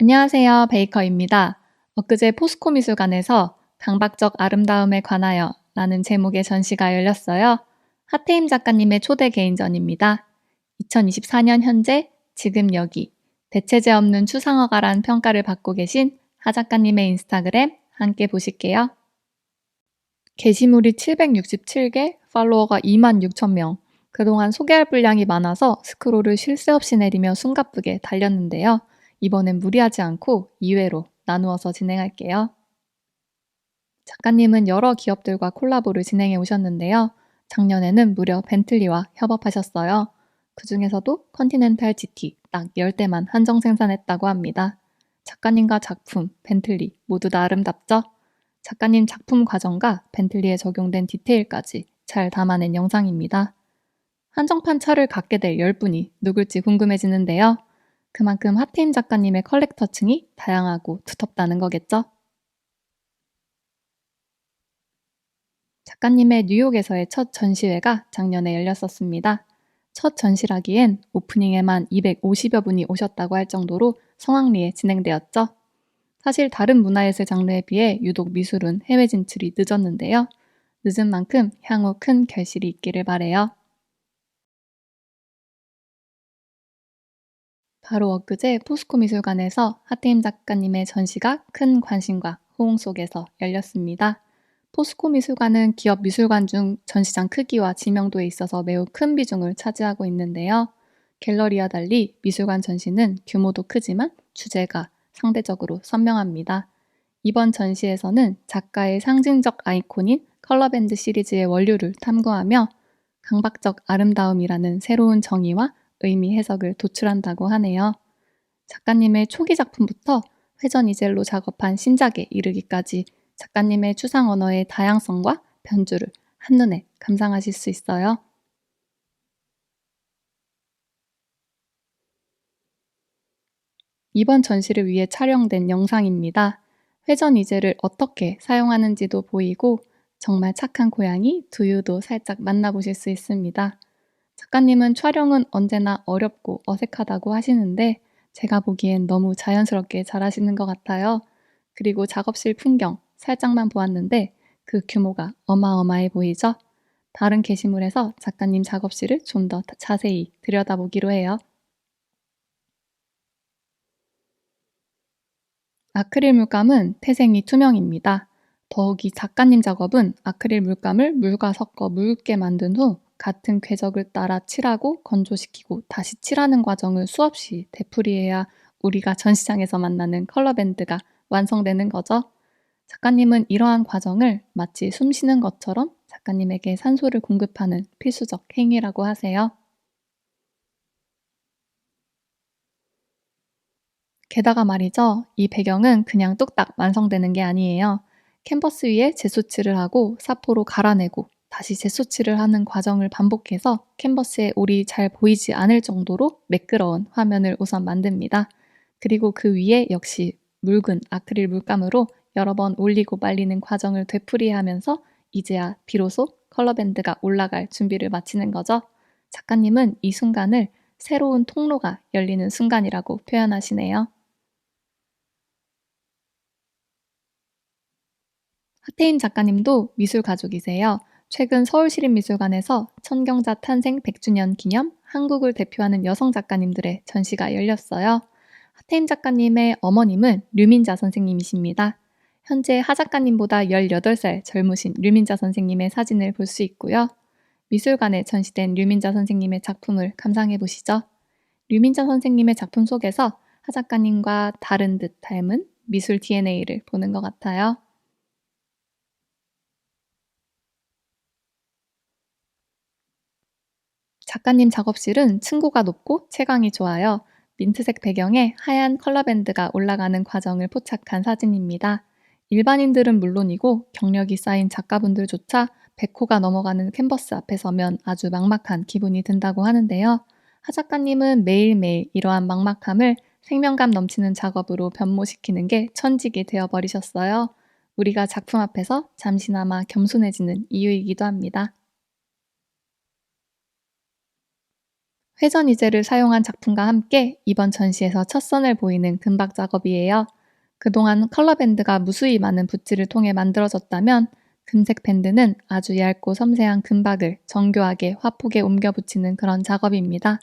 안녕하세요. 베이커입니다. 엊그제 포스코 미술관에서 강박적 아름다움에 관하여 라는 제목의 전시가 열렸어요. 하태임 작가님의 초대 개인전입니다. 2024년 현재, 지금 여기, 대체제 없는 추상화가란 평가를 받고 계신 하 작가님의 인스타그램 함께 보실게요. 게시물이 767개, 팔로워가 26,000명. 그동안 소개할 분량이 많아서 스크롤을 쉴 새 없이 내리며 숨가쁘게 달렸는데요. 이번엔 무리하지 않고 2회로 나누어서 진행할게요. 작가님은 여러 기업들과 콜라보를 진행해 오셨는데요. 작년에는 무려 벤틀리와 협업하셨어요. 그 중에서도 컨티넨탈 GT 딱 10대만 한정 생산했다고 합니다. 작가님과 작품, 벤틀리 모두 다 아름답죠? 작가님 작품 과정과 벤틀리에 적용된 디테일까지 잘 담아낸 영상입니다. 한정판 차를 갖게 될 10분이 누굴지 궁금해지는데요. 그만큼 하태임 작가님의 컬렉터층이 다양하고 두텁다는 거겠죠? 작가님의 뉴욕에서의 첫 전시회가 작년에 열렸었습니다. 첫 전시라기엔 오프닝에만 250여 분이 오셨다고 할 정도로 성황리에 진행되었죠. 사실 다른 문화예술 장르에 비해 유독 미술은 해외 진출이 늦었는데요. 늦은 만큼 향후 큰 결실이 있기를 바래요. 바로 엊그제 포스코 미술관에서 하태임 작가님의 전시가 큰 관심과 호응 속에서 열렸습니다. 포스코 미술관은 기업 미술관 중 전시장 크기와 지명도에 있어서 매우 큰 비중을 차지하고 있는데요. 갤러리와 달리 미술관 전시는 규모도 크지만 주제가 상대적으로 선명합니다. 이번 전시에서는 작가의 상징적 아이콘인 컬러밴드 시리즈의 원류를 탐구하며 강박적 아름다움이라는 새로운 정의와 의미 해석을 도출한다고 하네요. 작가님의 초기 작품부터 회전 이젤로 작업한 신작에 이르기까지 작가님의 추상 언어의 다양성과 변주를 한눈에 감상하실 수 있어요. 이번 전시를 위해 촬영된 영상입니다. 회전 이젤을 어떻게 사용하는지도 보이고 정말 착한 고양이 두유도 살짝 만나보실 수 있습니다. 작가님은 촬영은 언제나 어렵고 어색하다고 하시는데 제가 보기엔 너무 자연스럽게 잘하시는 것 같아요. 그리고 작업실 풍경 살짝만 보았는데 그 규모가 어마어마해 보이죠? 다른 게시물에서 작가님 작업실을 좀 더 자세히 들여다보기로 해요. 아크릴 물감은 태생이 투명입니다. 더욱이 작가님 작업은 아크릴 물감을 물과 섞어 묽게 만든 후 같은 궤적을 따라 칠하고 건조시키고 다시 칠하는 과정을 수없이 되풀이해야 우리가 전시장에서 만나는 컬러밴드가 완성되는 거죠. 작가님은 이러한 과정을 마치 숨 쉬는 것처럼 작가님에게 산소를 공급하는 필수적 행위라고 하세요. 게다가 말이죠. 이 배경은 그냥 뚝딱 완성되는 게 아니에요. 캔버스 위에 재소칠을 하고 사포로 갈아내고 다시 재소칠을 하는 과정을 반복해서 캔버스에 올이 잘 보이지 않을 정도로 매끄러운 화면을 우선 만듭니다. 그리고 그 위에 역시 묽은 아크릴 물감으로 여러 번 올리고 말리는 과정을 되풀이하면서 이제야 비로소 컬러밴드가 올라갈 준비를 마치는 거죠. 작가님은 이 순간을 새로운 통로가 열리는 순간이라고 표현하시네요. 하태임 작가님도 미술 가족이세요. 최근 서울시립미술관에서 천경자 탄생 100주년 기념 한국을 대표하는 여성 작가님들의 전시가 열렸어요. 하태임 작가님의 어머님은 류민자 선생님이십니다. 현재 하 작가님보다 18살 젊으신 류민자 선생님의 사진을 볼 수 있고요. 미술관에 전시된 류민자 선생님의 작품을 감상해 보시죠. 류민자 선생님의 작품 속에서 하 작가님과 다른 듯 닮은 미술 DNA를 보는 것 같아요. 작가님 작업실은 층고가 높고 채광이 좋아요. 민트색 배경에 하얀 컬러밴드가 올라가는 과정을 포착한 사진입니다. 일반인들은 물론이고 경력이 쌓인 작가분들조차 100호가 넘어가는 캔버스 앞에 서면 아주 막막한 기분이 든다고 하는데요. 하 작가님은 매일매일 이러한 막막함을 생명감 넘치는 작업으로 변모시키는 게 천직이 되어버리셨어요. 우리가 작품 앞에서 잠시나마 겸손해지는 이유이기도 합니다. 회전 이제를 사용한 작품과 함께 이번 전시에서 첫 선을 보이는 금박 작업이에요. 그동안 컬러밴드가 무수히 많은 붓질을 통해 만들어졌다면 금색 밴드는 아주 얇고 섬세한 금박을 정교하게 화폭에 옮겨 붙이는 그런 작업입니다.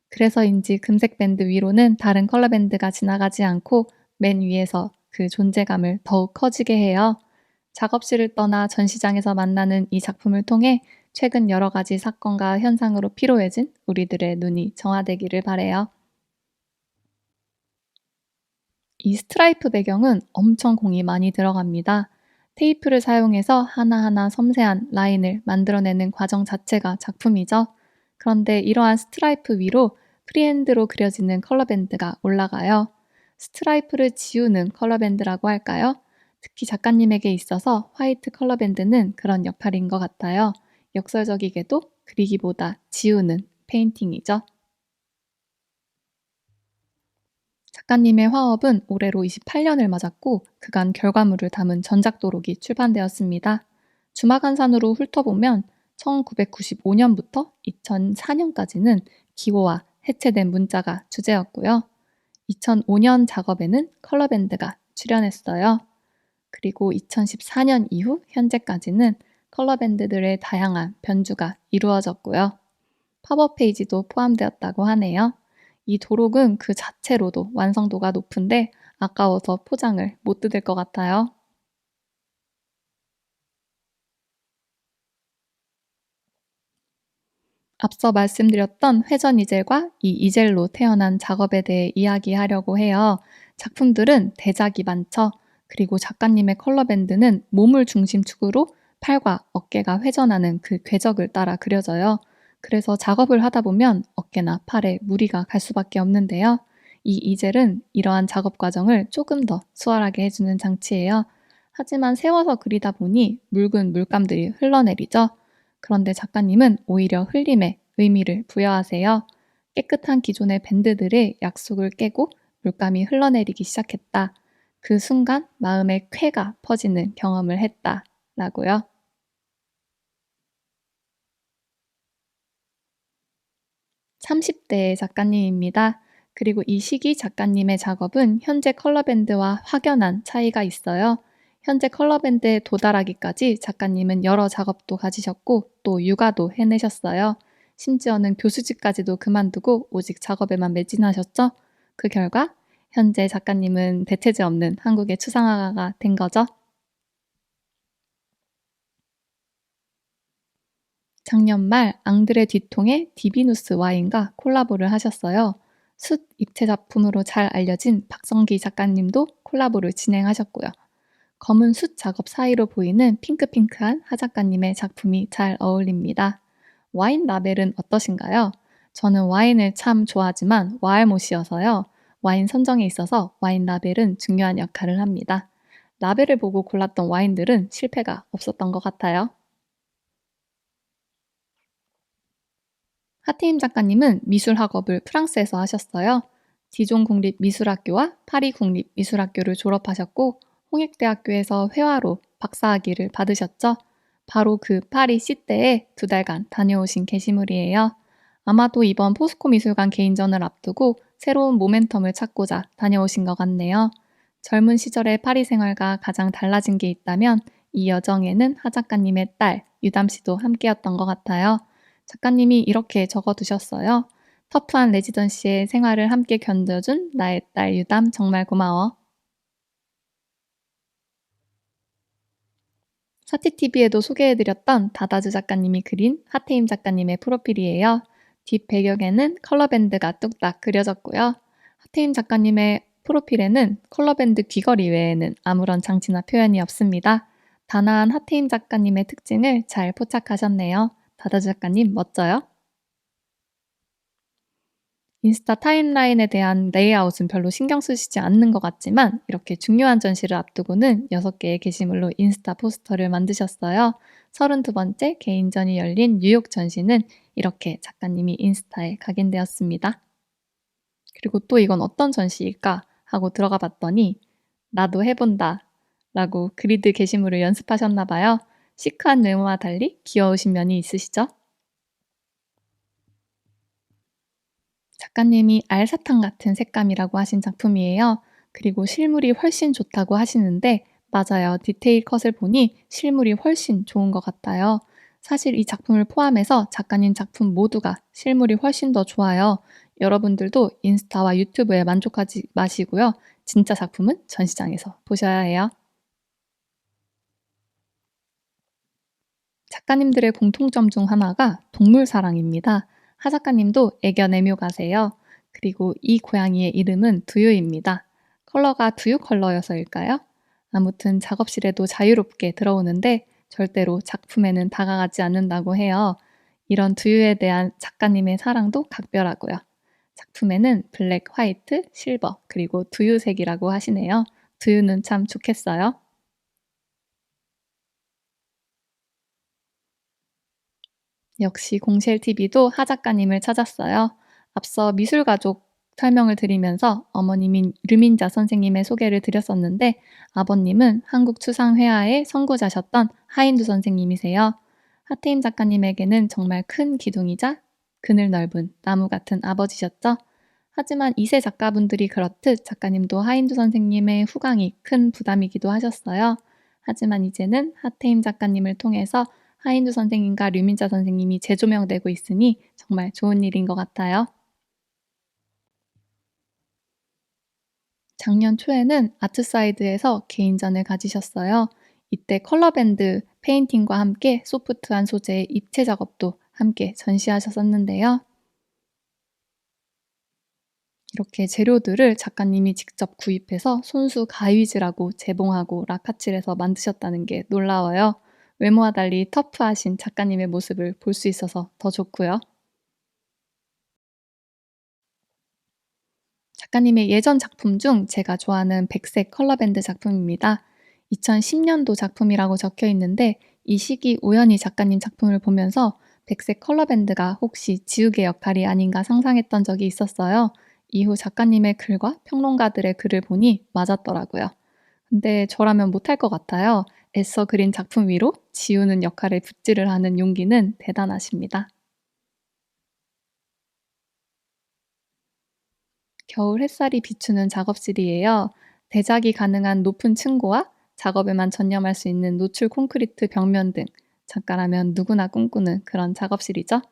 그래서인지 금색 밴드 위로는 다른 컬러밴드가 지나가지 않고 맨 위에서 그 존재감을 더욱 커지게 해요. 작업실을 떠나 전시장에서 만나는 이 작품을 통해 최근 여러 가지 사건과 현상으로 피로해진 우리들의 눈이 정화되기를 바래요. 이 스트라이프 배경은 엄청 공이 많이 들어갑니다. 테이프를 사용해서 하나하나 섬세한 라인을 만들어내는 과정 자체가 작품이죠. 그런데 이러한 스트라이프 위로 프리핸드로 그려지는 컬러밴드가 올라가요. 스트라이프를 지우는 컬러밴드라고 할까요? 특히 작가님에게 있어서 화이트 컬러밴드는 그런 역할인 것 같아요. 역설적이게도 그리기보다 지우는 페인팅이죠. 작가님의 화업은 올해로 28년을 맞았고 그간 결과물을 담은 전작도록이 출판되었습니다. 주마간산으로 훑어보면 1995년부터 2004년까지는 기호와 해체된 문자가 주제였고요. 2005년 작업에는 컬러밴드가 출연했어요. 그리고 2014년 이후 현재까지는 컬러밴드들의 다양한 변주가 이루어졌고요. 팝업 페이지도 포함되었다고 하네요. 이 도록은 그 자체로도 완성도가 높은데 아까워서 포장을 못 뜯을 것 같아요. 앞서 말씀드렸던 회전 이젤과 이 이젤로 태어난 작업에 대해 이야기하려고 해요. 작품들은 대작이 많죠. 그리고 작가님의 컬러밴드는 몸을 중심축으로 팔과 어깨가 회전하는 그 궤적을 따라 그려져요. 그래서 작업을 하다 보면 어깨나 팔에 무리가 갈 수밖에 없는데요. 이 이젤은 이러한 작업 과정을 조금 더 수월하게 해주는 장치예요. 하지만 세워서 그리다 보니 묽은 물감들이 흘러내리죠. 그런데 작가님은 오히려 흘림에 의미를 부여하세요. 깨끗한 기존의 밴드들의 약속을 깨고 물감이 흘러내리기 시작했다. 그 순간 마음의 쾌가 퍼지는 경험을 했다. 라고요. 30대의 작가님입니다. 그리고 이 시기 작가님의 작업은 현재 컬러밴드와 확연한 차이가 있어요. 현재 컬러밴드에 도달하기까지 작가님은 여러 작업도 가지셨고 또 육아도 해내셨어요. 심지어는 교수직까지도 그만두고 오직 작업에만 매진하셨죠. 그 결과 현재 작가님은 대체제 없는 한국의 추상화가가 된 거죠. 작년 말 앙드레 뒤통의 디비누스 와인과 콜라보를 하셨어요. 숯 입체 작품으로 잘 알려진 박성기 작가님도 콜라보를 진행하셨고요. 검은 숯 작업 사이로 보이는 핑크핑크한 하 작가님의 작품이 잘 어울립니다. 와인 라벨은 어떠신가요? 저는 와인을 참 좋아하지만 와알못이어서요. 와인 선정에 있어서 와인 라벨은 중요한 역할을 합니다. 라벨을 보고 골랐던 와인들은 실패가 없었던 것 같아요. 하태임 작가님은 미술 학업을 프랑스에서 하셨어요. 디종 국립미술학교와 파리 국립미술학교를 졸업하셨고 홍익대학교에서 회화로 박사학위를 받으셨죠. 바로 그 파리 시대에 2달간 다녀오신 게시물이에요. 아마도 이번 포스코 미술관 개인전을 앞두고 새로운 모멘텀을 찾고자 다녀오신 것 같네요. 젊은 시절의 파리 생활과 가장 달라진 게 있다면 이 여정에는 하 작가님의 딸 유담 씨도 함께였던 것 같아요. 작가님이 이렇게 적어두셨어요. 터프한 레지던시의 생활을 함께 견뎌준 나의 딸 유담 정말 고마워. 사티TV에도 소개해드렸던 다다주 작가님이 그린 하태임 작가님의 프로필이에요. 뒷 배경에는 컬러밴드가 뚝딱 그려졌고요. 하태임 작가님의 프로필에는 컬러밴드 귀걸이 외에는 아무런 장치나 표현이 없습니다. 단아한 하태임 작가님의 특징을 잘 포착하셨네요. 다다주 작가님 멋져요? 인스타 타임라인에 대한 레이아웃은 별로 신경 쓰시지 않는 것 같지만 이렇게 중요한 전시를 앞두고는 6개의 게시물로 인스타 포스터를 만드셨어요. 32번째 개인전이 열린 뉴욕 전시는 이렇게 작가님이 인스타에 각인되었습니다. 그리고 또 이건 어떤 전시일까 하고 들어가 봤더니 나도 해본다 라고 그리드 게시물을 연습하셨나 봐요. 시크한 외모와 달리 귀여우신 면이 있으시죠? 작가님이 알사탕 같은 색감이라고 하신 작품이에요. 그리고 실물이 훨씬 좋다고 하시는데 맞아요. 디테일 컷을 보니 실물이 훨씬 좋은 것 같아요. 사실 이 작품을 포함해서 작가님 작품 모두가 실물이 훨씬 더 좋아요. 여러분들도 인스타와 유튜브에 만족하지 마시고요. 진짜 작품은 전시장에서 보셔야 해요. 작가님들의 공통점 중 하나가 동물 사랑입니다. 하 작가님도 애견 애묘가세요. 그리고 이 고양이의 이름은 두유입니다. 컬러가 두유 컬러여서일까요? 아무튼 작업실에도 자유롭게 들어오는데 절대로 작품에는 다가가지 않는다고 해요. 이런 두유에 대한 작가님의 사랑도 각별하고요. 작품에는 블랙, 화이트, 실버, 그리고 두유색이라고 하시네요. 두유는 참 좋겠어요. 역시 공실TV도 하 작가님을 찾았어요. 앞서 미술가족 설명을 드리면서 어머님인 류민자 선생님의 소개를 드렸었는데 아버님은 한국추상회화의 선구자셨던 하인두 선생님이세요. 하태임 작가님에게는 정말 큰 기둥이자 그늘 넓은 나무 같은 아버지셨죠. 하지만 2세 작가분들이 그렇듯 작가님도 하인두 선생님의 후광이 큰 부담이기도 하셨어요. 하지만 이제는 하태임 작가님을 통해서 하인두 선생님과 류민자 선생님이 재조명되고 있으니 정말 좋은 일인 것 같아요. 작년 초에는 아트사이드에서 개인전을 가지셨어요. 이때 컬러밴드 페인팅과 함께 소프트한 소재의 입체 작업도 함께 전시하셨었는데요. 이렇게 재료들을 작가님이 직접 구입해서 손수 가위질하고 재봉하고 라카칠해서 만드셨다는 게 놀라워요. 외모와 달리 터프하신 작가님의 모습을 볼 수 있어서 더 좋고요. 작가님의 예전 작품 중 제가 좋아하는 백색 컬러밴드 작품입니다. 2010년도 작품이라고 적혀 있는데 이 시기 우연히 작가님 작품을 보면서 백색 컬러밴드가 혹시 지우개 역할이 아닌가 상상했던 적이 있었어요. 이후 작가님의 글과 평론가들의 글을 보니 맞았더라고요. 근데 저라면 못할 것 같아요. 애써 그린 작품 위로 지우는 역할에 붓질을 하는 용기는 대단하십니다. 겨울 햇살이 비추는 작업실이에요. 대작이 가능한 높은 층고와 작업에만 전념할 수 있는 노출 콘크리트 벽면 등 작가라면 누구나 꿈꾸는 그런 작업실이죠.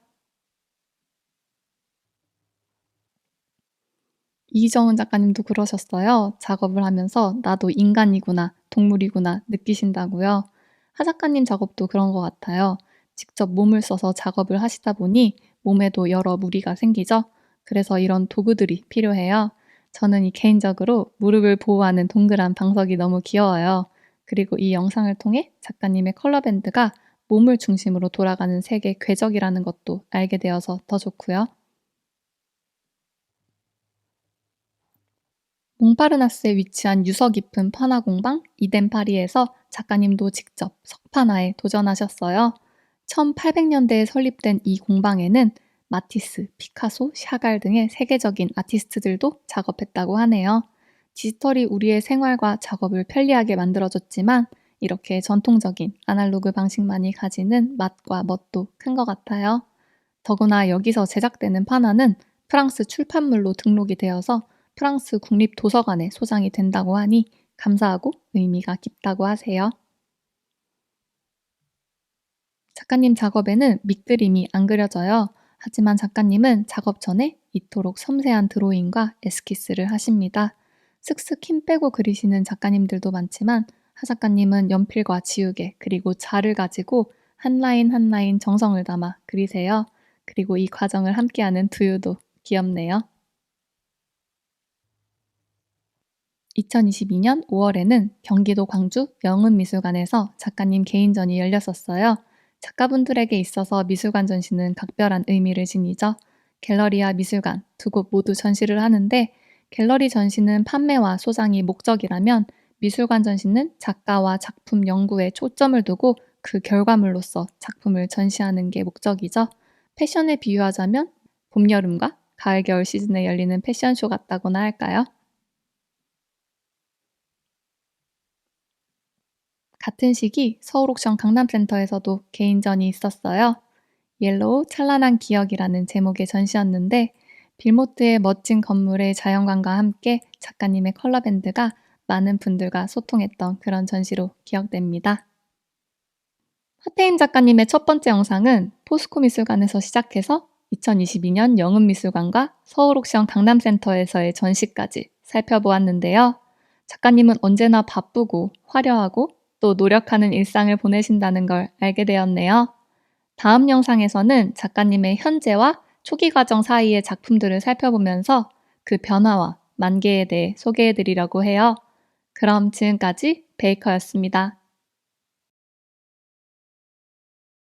이정은 작가님도 그러셨어요. 작업을 하면서 나도 인간이구나, 동물이구나 느끼신다고요. 하 작가님 작업도 그런 것 같아요. 직접 몸을 써서 작업을 하시다 보니 몸에도 여러 무리가 생기죠. 그래서 이런 도구들이 필요해요. 저는 이 개인적으로 무릎을 보호하는 동그란 방석이 너무 귀여워요. 그리고 이 영상을 통해 작가님의 컬러밴드가 몸을 중심으로 돌아가는 세계 궤적이라는 것도 알게 되어서 더 좋고요. 몽파르나스에 위치한 유서 깊은 판화 공방 이덴파리에서 작가님도 직접 석판화에 도전하셨어요. 1800년대에 설립된 이 공방에는 마티스, 피카소, 샤갈 등의 세계적인 아티스트들도 작업했다고 하네요. 디지털이 우리의 생활과 작업을 편리하게 만들어줬지만 이렇게 전통적인 아날로그 방식만이 가지는 맛과 멋도 큰 것 같아요. 더구나 여기서 제작되는 판화는 프랑스 출판물로 등록이 되어서 프랑스 국립도서관에 소장이 된다고 하니 감사하고 의미가 깊다고 하세요. 작가님 작업에는 밑그림이 안 그려져요. 하지만 작가님은 작업 전에 이토록 섬세한 드로잉과 에스키스를 하십니다. 슥슥 힘 빼고 그리시는 작가님들도 많지만 하 작가님은 연필과 지우개 그리고 자를 가지고 한 라인 한 라인 정성을 담아 그리세요. 그리고 이 과정을 함께하는 두유도 귀엽네요. 2022년 5월에는 경기도 광주 영은미술관에서 작가님 개인전이 열렸었어요. 작가분들에게 있어서 미술관 전시는 각별한 의미를 지니죠. 갤러리와 미술관 두 곳 모두 전시를 하는데 갤러리 전시는 판매와 소장이 목적이라면 미술관 전시는 작가와 작품 연구에 초점을 두고 그 결과물로서 작품을 전시하는 게 목적이죠. 패션에 비유하자면 봄, 여름과 가을, 겨울 시즌에 열리는 패션쇼 같다고나 할까요? 같은 시기 서울 옥션 강남센터에서도 개인전이 있었어요. 옐로우 찬란한 기억이라는 제목의 전시였는데 빌모트의 멋진 건물의 자연광과 함께 작가님의 컬러밴드가 많은 분들과 소통했던 그런 전시로 기억됩니다. 하태임 작가님의 첫 번째 영상은 포스코 미술관에서 시작해서 2022년 영은미술관과 서울옥션 강남센터에서의 전시까지 살펴보았는데요. 작가님은 언제나 바쁘고 화려하고 또 노력하는 일상을 보내신다는 걸 알게 되었네요. 다음 영상에서는 작가님의 현재와 초기 과정 사이의 작품들을 살펴보면서 그 변화와 만개에 대해 소개해드리려고 해요. 그럼 지금까지 베이커였습니다.